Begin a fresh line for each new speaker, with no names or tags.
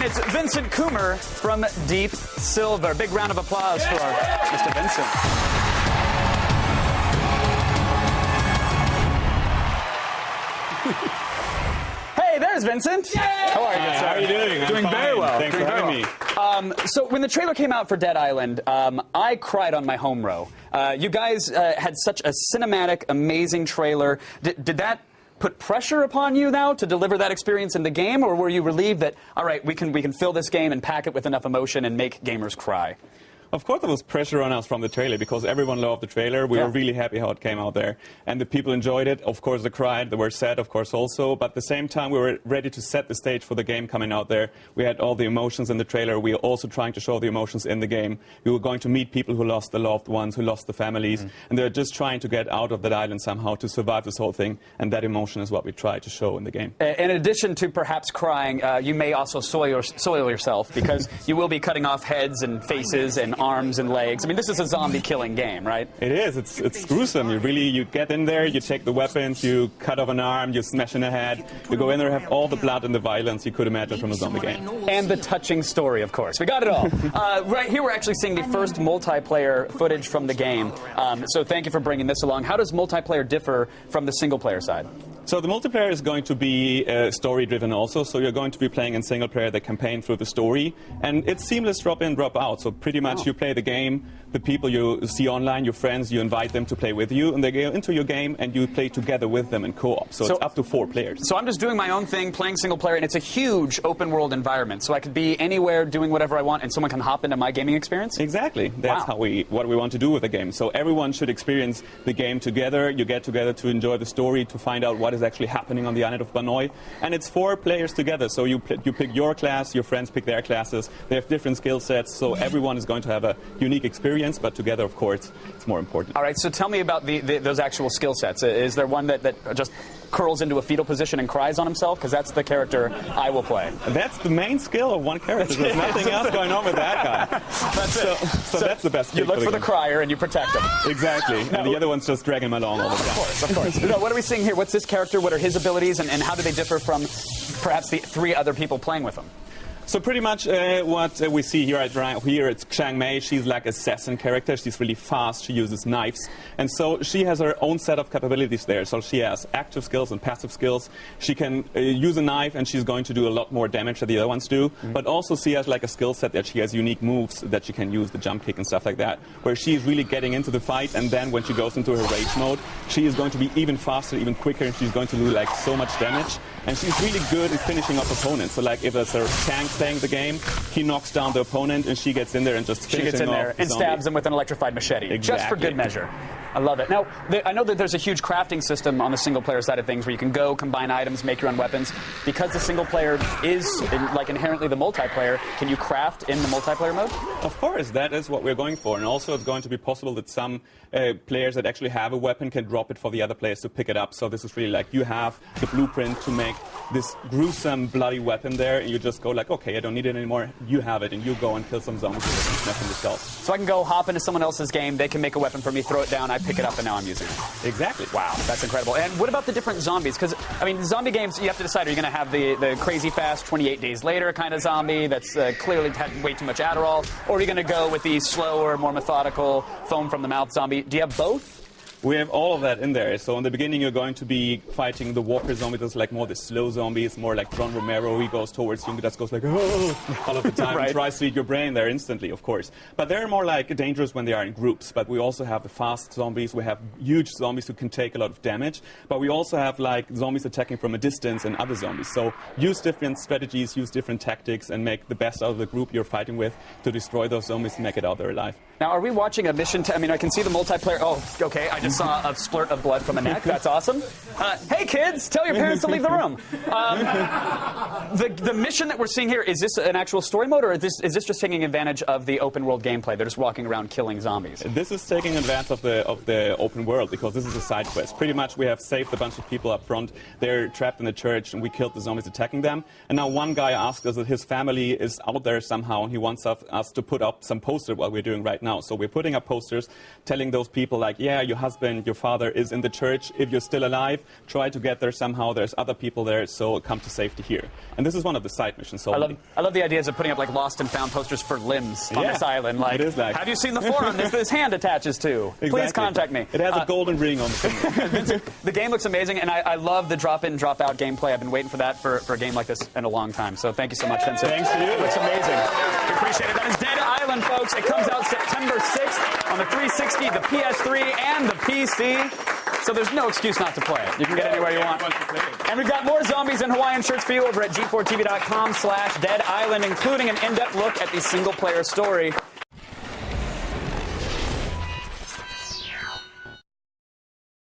it's Vincent Coomer from Deep Silver. Big round of applause for Mr. Vincent. Hey, there's Vincent. Yay! How are you, sir?
How are you doing?
Doing very well.
Thanks for having me.
So when the trailer came out for Dead Island, I cried on my home row. You guys had such a cinematic, amazing trailer. Did that put pressure upon you now to deliver that experience in the game, or were you relieved that, all right, we can fill this game and pack it with enough emotion and make gamers cry?
Of course there was pressure on us from the trailer because everyone loved the trailer. We were really happy how it came out there. And the people enjoyed it. Of course they cried, they were sad, of course, also. But at the same time we were ready to set the stage for the game coming out there. We had all the emotions in the trailer. We were also trying to show the emotions in the game. We were going to meet people who lost their loved ones, who lost their families. And they're just trying to get out of that island somehow to survive this whole thing. And that emotion is what we try to show in the game.
In addition to perhaps crying, you may also soil yourself because you will be cutting off heads and faces and arms and legs. I mean, this is a zombie killing game, right?
It is. It's gruesome. You get in there, you take the weapons, you cut off an arm, you smash in a head. You go in there, have all the blood and the violence you could imagine from a zombie game.
And the touching story, of course. We got it all. Right here, we're actually seeing the first multiplayer footage from the game. So thank you for bringing this along. How does multiplayer differ from the single-player side?
So the multiplayer is going to be story-driven also, so you're going to be playing in single-player the campaign through the story, and it's seamless drop in, drop out, so pretty much you play the game, the people you see online, your friends, you invite them to play with you, and they go into your game and you play together with them in co-op, so it's up to 4 players.
So I'm just doing my own thing, playing single-player, and it's a huge open-world environment, so I could be anywhere doing whatever I want, and someone can hop into my gaming experience?
Exactly. That's what we want to do with the game. So everyone should experience the game together, you get together to enjoy the story, to find out what is actually happening on the island of Banoi, and it's 4 players together, so you pick your class, your friends pick their classes, they have different skill sets, so everyone is going to have a unique experience, but together, of course, it's more important.
All right, so tell me about those actual skill sets. Is there one that just curls into a fetal position and cries on himself? Because that's the character I will play.
That's the main skill of one character. There's nothing else going on with that guy.
That's it.
So that's the best.
You look for the crier and you protect him.
Exactly. And the other one's just dragging him along all the time.
Of course. No, what are we seeing here? What's this character? What are his abilities? And how do they differ from perhaps the 3 other people playing with him?
So pretty much what we see here it's Chiang Mei. She's like an assassin character. She's really fast. She uses knives. And so she has her own set of capabilities there. So she has active skills and passive skills. She can use a knife and she's going to do a lot more damage than the other ones do. But also she has like a skill set that she has unique moves that she can use, the jump kick and stuff like that, where she's really getting into the fight, and then when she goes into her rage mode, she is going to be even faster, even quicker, and she's going to do like so much damage. And she's really good at finishing off opponents. So like if there's a tank playing the game, he knocks down the opponent and she gets in there and just finishes him off
and stabs him with an electrified machete.
Exactly.
Just for good measure. I love it. Now, I know that there's a huge crafting system on the single-player side of things where you can go, combine items, make your own weapons. Because the single-player is, like, inherently the multiplayer, can you craft in the multiplayer mode?
Of course, that is what we're going for. And also it's going to be possible that some players that actually have a weapon can drop it for the other players to pick it up. So this is really like you have the blueprint to make this gruesome, bloody weapon there, and you just go like, okay, I don't need it anymore. You have it, and you go and kill some zombies with it and smash them yourself.
So I can go hop into someone else's game, they can make a weapon for me, throw it down, I pick it up, and now I'm using it.
Exactly.
Wow, that's incredible. And what about the different zombies? Because, I mean, zombie games, you have to decide, are you going to have the crazy fast 28 days later kind of zombie that's clearly had way too much Adderall, or are you going to go with the slower, more methodical, foam from the mouth zombie? Do you have both?
We have all of that in there. So in the beginning, you're going to be fighting the walker zombies. That's like more the slow zombies, more like John Romero. He goes towards you and just goes like, oh, all of the time. And tries to eat your brain there instantly, of course. But they're more like dangerous when they are in groups. But we also have the fast zombies. We have huge zombies who can take a lot of damage. But we also have like zombies attacking from a distance and other zombies. So use different strategies, use different tactics, and make the best out of the group you're fighting with to destroy those zombies and make it out there alive.
Now, are we watching a mission? I mean, I can see the multiplayer. Oh, okay. I just saw a splurt of blood from a neck. That's awesome. Hey, kids, tell your parents to leave the room. The mission that we're seeing here, is this an actual story mode, or is this just taking advantage of the open world gameplay? They're just walking around killing zombies.
This is taking advantage of the open world, because this is a side quest. Pretty much, we have saved a bunch of people up front. They're trapped in the church, and we killed the zombies attacking them. And now one guy asked us that his family is out there somehow, and he wants us to put up some posters, what we're doing right now. So we're putting up posters telling those people like, yeah, your husband, your father is in the church. If you're still alive, try to get there somehow. There's other people there, so come to safety here. And this is one of the side missions. So
I love the ideas of putting up like lost and found posters for limbs on this island. Like,
it is like,
have you seen the forum this hand attaches to?
Exactly.
Please contact me.
It has a golden ring on the finger.
The game looks amazing, and I love the drop-in, drop-out gameplay. I've been waiting for that for a game like this in a long time. So thank you so much, Vincent.
Thanks to you.
It looks amazing. We appreciate it. That is Dead Island, folks. It comes out September 6th on the 360, the PS3, and the PC. So there's no excuse not to play it. You can get it anywhere you want. And we've got more zombies and Hawaiian shirts for you over at g4tv.com/Dead Island, including an in-depth look at the single-player story.